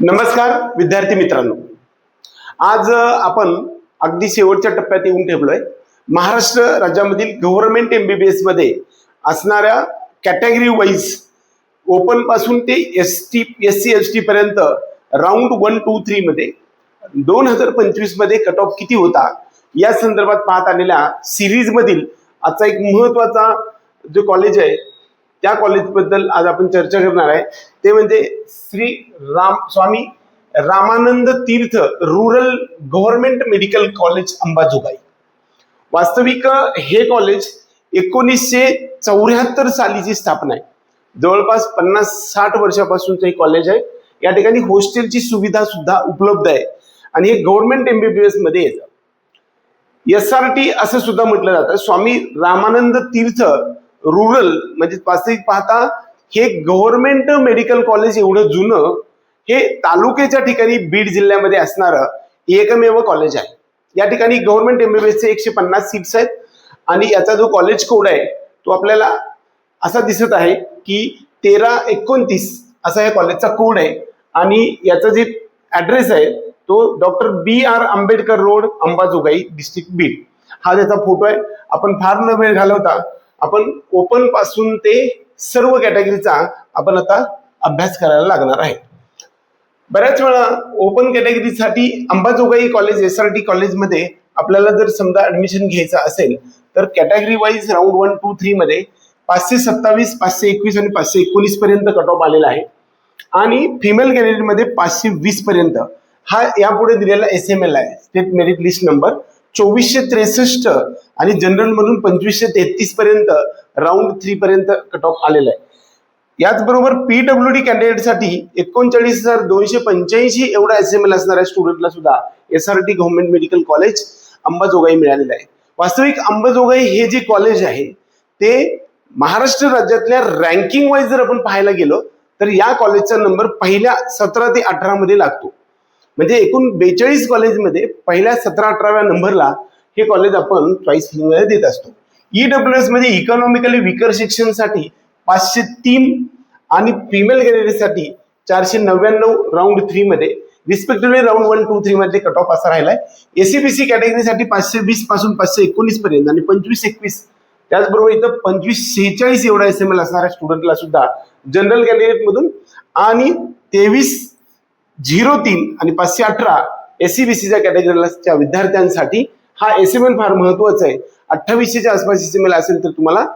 नमस्कार विद्यार्थी मित्रांनो, आज आपण अगदी शेवटच्या टप्प्यात येऊन ठेवलोय. महाराष्ट्र राज्यामधील गव्हर्नमेंट MBBS मध्ये असणाऱ्या कॅटेगरी वाईज ओपन पासून ते SC ST पर्यंत राऊंड 1, 2, 3 मध्ये 2025 मध्ये कट ऑफ किती होता या संदर्भात पाहत आलेल्या सिरीज मधील आजचा एक महत्वाचा जो कॉलेज आहे त्या कॉलेजबद्दल आज आपण चर्चा करणार आहे. ते म्हणजे Shri Swami Ramanand Tirth rural government medical college Ambajogai. वास्तविक हे कॉलेज 1974 सालीची स्थापना आहे. जवळपास 50-60 वर्षापासूनचं हे कॉलेज आहे. या ठिकाणी हॉस्टेलची सुविधा सुद्धा उपलब्ध आहे आणि हे गव्हर्नमेंट MBBS मध्ये येतं. SRT असं सुद्धा म्हटलं जातं. स्वामी रामानंद तीर्थ रूरल म्हणजे वास्तविक पाहता हे गव्हर्नमेंट मेडिकल कॉलेज एवढं जुनं, हे तालुक्याच्या ठिकाणी बीड जिल्ह्यामध्ये असणारं एकमेव कॉलेज आहे. या ठिकाणी गव्हर्नमेंट MBBS चे 150 सीट्स आहेत आणि याचा जो कॉलेज कोड आहे तो आपल्याला असा दिसत आहे की 1329 असा या कॉलेजचा कोड आहे आणि याचा जे ऍड्रेस आहे तो doctor BR Ambedkar road, Ambajogai, district Beed. हा त्याचा फोटो आहे. आपण फार न वेळ घालवता आपण ओपन पासून ते सर्व कॅटेगरीचा आपण आता अभ्यास करायला लागणार आहे. बऱ्याच वेळा ओपन कॅटेगरीसाठी अंबाजोगाई कॉलेज SRT कॉलेजमध्ये आपल्याला जर समजा ऍडमिशन घ्यायचं असेल तर कॅटेगरी वाईज राऊंड 1, 2, 3 मध्ये 527, 521 आणि 519 पर्यंत कट ऑफ आलेला आहे आणि फिमेल कॅन्डिडेट मध्ये 520 पर्यंत हा यापुढे दिलेला SML आहे, स्टेट मेरिट लिस्ट नंबर 2463 आणि जनरल म्हणून 2533 पर्यंत राऊंड 3 पर्यंत कट ऑफ आलेला आहे. याचबरोबर PWD कॅन्डिडेट साठी 39,285 एवढा SML असणाऱ्या स्टुडंटला सुद्धा SRT government medical college Ambajogai मिळालेलं आहे. वास्तविक अंबाजोगाई हे जे कॉलेज आहे ते महाराष्ट्र राज्यातल्या रँकिंग वाईज जर आपण पाहायला गेलो तर या कॉलेजचा नंबर पहिल्या 17 ते 18 मध्ये लागतो. म्हणजे एकूण 42 कॉलेजमध्ये पहिल्या 17-18व्या नंबरला हे कॉलेज आपण चॉईस मध्ये देत असतो. EWS मध्ये इकॉनॉमिकली विकर सेक्शन साठी 503 आणि फिमेल कॅन्डिडेटसाठी 499 राऊंड 3 मध्ये रिस्पेक्टिव्हली राऊंड 1, 2, 3 मध्ये कट ऑफ असा राहिलाय. SCBC कॅटेगरीसाठी 520 पासून 519 पर्यंत आणि 2521, त्याचबरोबर इथं 2546 एवढा SML असणाऱ्या स्टुडंटला सुद्धा जनरल कॅन्डिडेट मधून आणि 2303 आणि 518 SCBCच्या कॅटेगरीच्या विद्यार्थ्यांसाठी हा SML फार महत्वाचा आहे. 2800च्या आसपास SML असेल तर तुम्हाला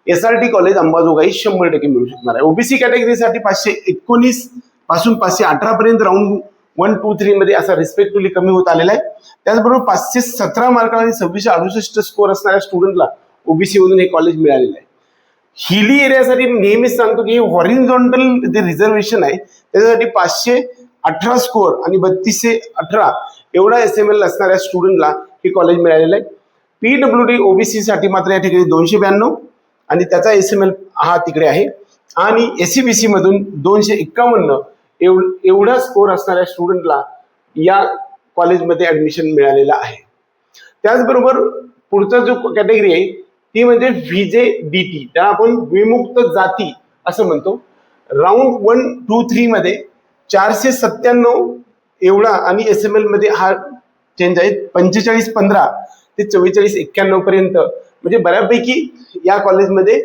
SRT कॉलेज अंबाजोगाई 100% मिळू शकणार आहे. OBC कॅटेगरीसाठी 519 पासून 518 पर्यंत राऊंड 1, 2, 3 मध्ये असा रिस्पेक्टिव्हली कमी होत आलेला आहे. त्याचबरोबर 517 मार्कांना आणि 2668 स्कोअर असणाऱ्या स्टुडंटला OBC मधून हे कॉलेज मिळालेलं आहे. हिली एरियासाठी नेहमीच सांगतो की हॉरिझॉन्टल जे रिझर्वेशन आहे त्याच्यासाठी 518 स्कोअर आणि 3218 एवढा SML असणाऱ्या स्टुडंटला हे कॉलेज मिळालेलं आहे. PWD OBC साठी मात्र या ठिकाणी 292 आणि त्याचा SML हा तिकडे आहे आणि SCBC मधून 251 एवढा स्कोअर असणाऱ्या स्टुडंटला या कॉलेजमध्ये ऍडमिशन मिळालेला आहे. त्याचबरोबर पुढचा जो कॅटेगरी आहे ती म्हणजे VJDT, त्याला आपण विमुक्त जाती असं म्हणतो. राऊंड 1, 2, 3 मध्ये 497 एवढा आणि SML मध्ये हा चेंज आहे. 4515 ते 4491 पर्यंत, म्हणजे बऱ्यापैकी या कॉलेजमध्ये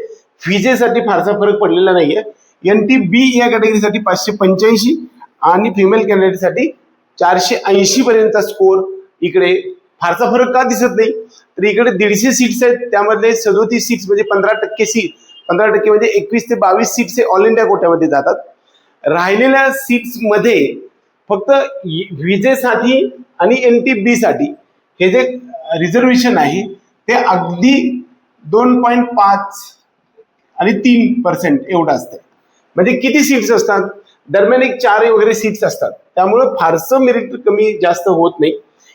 VJ साठी फारसा फरक पडलेला नाहीये. NTB या कॅटेगरीसाठी 585 आणि फिमेल कॅन्डिडेट साठी 480 पर्यंतचा स्कोअर. इकडे फारसा फरक का दिसत नाही तर इकडे 150 सीट्स आहेत, त्यामधले 37 सीट्स म्हणजे 15% सीट, 15% म्हणजे 21 ते 22 सीट्स हे ऑल इंडिया कोट्यामध्ये जातात. राहिलेल्या सीट्स मध्ये फक्त VJ साठी आणि NTB साठी हे जे रिझर्वेशन आहे ते अगदी 2.5 आणि 3% एवढं असतं. म्हणजे किती सीट्स असतात, दरम्यान एक 4 वगैरे सीट्स असतात, त्यामुळे फारसं मेरिट कमी जास्त होत नाही.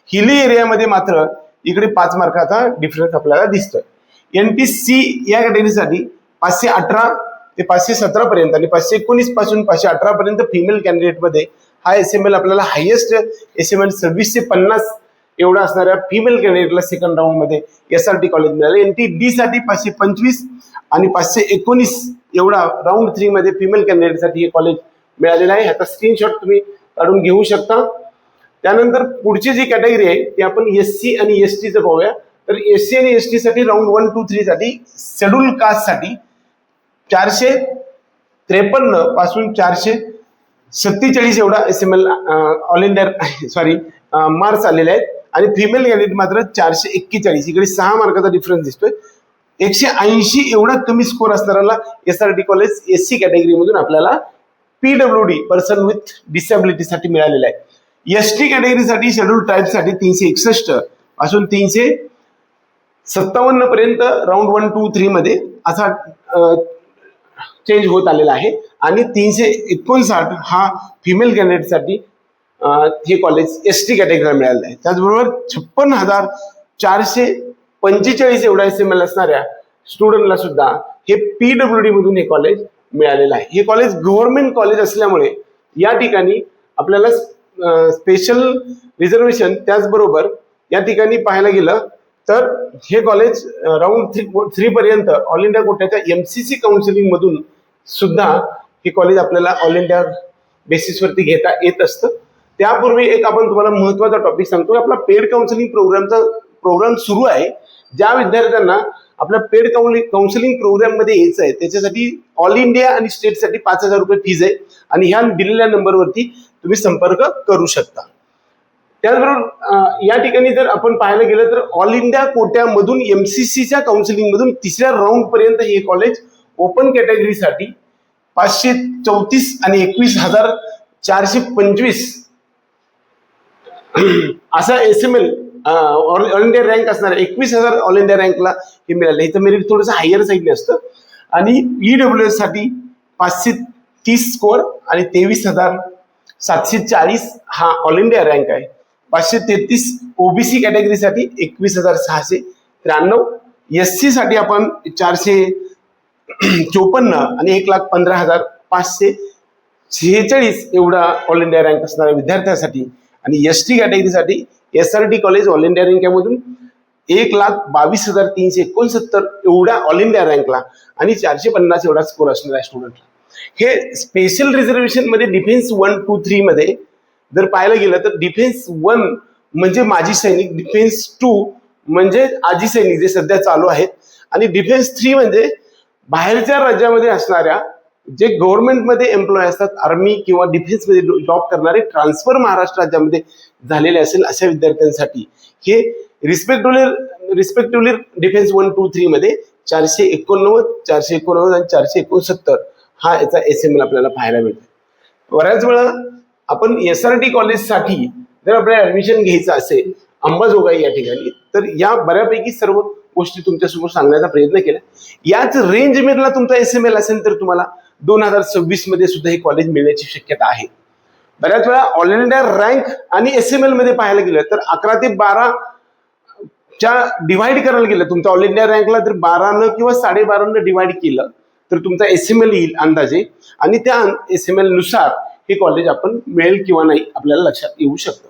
हिली एरियामध्ये मात्र इकडे 5 मार्काचा डिफरन्स आपल्याला दिसतोय. NTC या कॅटेगरीसाठी 518 ते 517 पर्यंत आणि 519 पासून 518 पर्यंत फिमेल कॅन्डिडेट मध्ये हा SML आपल्याला हायेस्ट SML 26 ते 50 एवढा असणाऱ्या फिमेल कॅन्डिडेटला सेकंड राऊंड मध्ये SRT कॉलेज मिळाले. NTD साठी 525 आणि 519 एवढा राऊंड 3 मध्ये फिमेल कॅन्डिडेट साठी हे कॉलेज मिळालेलं आहे. ह्याचा स्क्रीनशॉट तुम्ही काढून घेऊ शकता. त्यानंतर पुढची जी कॅटेगरी आहे ती आपण SC आणि STचं पाहूया. तर SC आणि ST साठी राऊंड 1, 2, 3 साठी शेड्यूल कास्ट साठी 453 पासून 447 एवढा SML ऑल इंडिया मार्क्स आलेले आहेत आणि फिमेल कॅन्डिडेट मात्र 441. इकडे 6 मार्काचा डिफरन्स दिसतोय. 180 एवढा कमी स्कोर असणाऱ्याला SRT कॉलेज SC कॅटेगरी मधून आपल्याला PWD पर्सन विथ डिसॅबिलिटी साठी मिळालेला आहे. ST कॅटेगरीसाठी शेड्यूल ट्राईबसाठी 361 पासून 357 पर्यंत राऊंड 1, 2, 3 मध्ये असा चेंज होत आलेला आहे आणि 359 हा फिमेल कॅन्डिडेटसाठी हे कॉलेज ST कॅटेगरीला मिळालेलं आहे. त्याचबरोबर 56,445 एवढा SML असणाऱ्या स्टुडंटला सुद्धा हे PWD मधून हे कॉलेज मिळालेलं आहे. हे कॉलेज गव्हर्नमेंट कॉलेज असल्यामुळे या ठिकाणी आपल्याला स्पेशल रिझर्वेशन, त्याचबरोबर या ठिकाणी पाहायला गेलं तर हे कॉलेज राऊंड 3 पर्यंत ऑल इंडिया कोट्याच्या MCC काउन्सिलिंग मधून सुद्धा हे कॉलेज आपल्याला ऑल इंडिया बेसिसवरती घेता येत असतं. त्यापूर्वी एक आपण तुम्हाला महत्वाचा टॉपिक सांगतो. आपला पेड काउन्सिलिंग प्रोग्राम सुरू आहे. ज्या विद्यार्थ्यांना आपल्या पेड काउन्सिलिंग प्रोग्राम मध्ये यायचं आहे त्याच्यासाठी ऑल इंडिया आणि स्टेटसाठी 5,000 रुपये फीज आहे आणि ह्या दिलेल्या नंबरवरती तुम्ही संपर्क करू शकता. त्याचबरोबर या ठिकाणी जर आपण पाहायला गेलं तर ऑल इंडिया कोट्यामधून MCCच्या काउन्सिलिंग मधून 3ऱ्या राऊंड पर्यंत हे कॉलेज ओपन कॅटेगरीसाठी 534 आणि 21,425 असा SML ऑल इंडिया रँक असणार. 21,000 ऑल इंडिया रँकला हे मिळालं. इथं मेरिट थोडंसं हायर साईडने असतं आणि EWS साठी 530 स्कोअर आणि 23,740 हा ऑल इंडिया रँक आहे. 533 OBC कॅटेगरीसाठी 21,693. SC साठी आपण 454 आणि 1,15,546 एवढा ऑल इंडिया रँक असणाऱ्या विद्यार्थ्यांसाठी आणि ST कॅटेगरीसाठी SRT कॉलेज ऑल इंडिया रँकमधून 1,22,369 एवढा ऑल इंडिया रँकला आणि 450 एवढा स्कोर असणाऱ्या स्टुडंटला. हे स्पेशल रिझर्वेशन मध्ये डिफेन्स 1, 2, 3 मध्ये जर पाहायला गेलं तर डिफेन्स 1 म्हणजे माजी सैनिक, डिफेन्स 2 म्हणजे आजी सैनिक जे सध्या चालू आहेत आणि डिफेन्स 3 म्हणजे बाहेरच्या राज्यामध्ये असणाऱ्या जे गव्हर्नमेंटमध्ये एम्प्लॉय असतात, आर्मी किंवा डिफेन्समध्ये जॉब करणारे, ट्रान्सफर महाराष्ट्र राज्यामध्ये झालेले असेल अशा विद्यार्थ्यांसाठी हे रिस्पेक्टिव्हली डिफेन्स 1, 2, 3 मध्ये 489, 489 आणि 469 हा याचा SML आपल्याला पाहायला मिळतो. बऱ्याच वेळा आपण SRT कॉलेजसाठी जर आपल्याला ऍडमिशन घ्यायचं असेल अंबाजोगाई या ठिकाणी, तर या बऱ्यापैकी सर्व गोष्टी तुमच्यासमोर सांगण्याचा प्रयत्न केला. याच रेंज मधला तुमचा SML असेल तर तुम्हाला 2026 मध्ये सुद्धा हे कॉलेज मिळण्याची शक्यता आहे. बऱ्याच वेळा ऑल इंडिया रँक आणि SML मध्ये पाहायला गेलं तर 11 ते 12 च्या डिवाइड करायला गेलं तुमचा ऑल इंडिया रँकला तर 12 किंवा 12.5 डिवाइड केलं तर तुमचा SML येईल अंदाजे आणि त्या SML नुसार हे कॉलेज आपण मिळेल किंवा नाही आपल्याला लक्षात येऊ शकतं.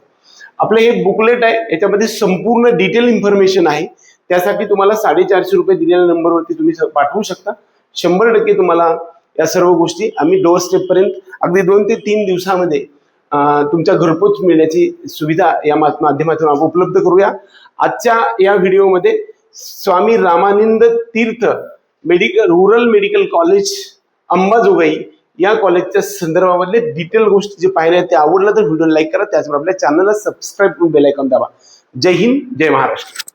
आपलं हे बुकलेट आहे, याच्यामध्ये संपूर्ण डिटेल इन्फॉर्मेशन आहे. त्यासाठी तुम्हाला 450 रुपये दिलेल्या नंबरवरती तुम्ही पाठवू शकता. 100% तुम्हाला या सर्व गोष्टी आम्ही डोअर स्टेप पर्यंत अगदी 2 ते 3 दिवसामध्ये तुमच्या घरपोच मिळण्याची सुविधा या माध्यमातून आपण उपलब्ध करूया. आजच्या या व्हिडिओमध्ये स्वामी Ramanand Tirth rural medical college Ambajogai या कॉलेजच्या संदर्भामधले डिटेल गोष्टी जे पाहिल्या ते आवडलं तर व्हिडिओ लाईक करा. त्याचबरोबर आपल्या चॅनलला सबस्क्राईब करून बेल आयकॉन दाबा. जय हिंद, जय महाराष्ट्र.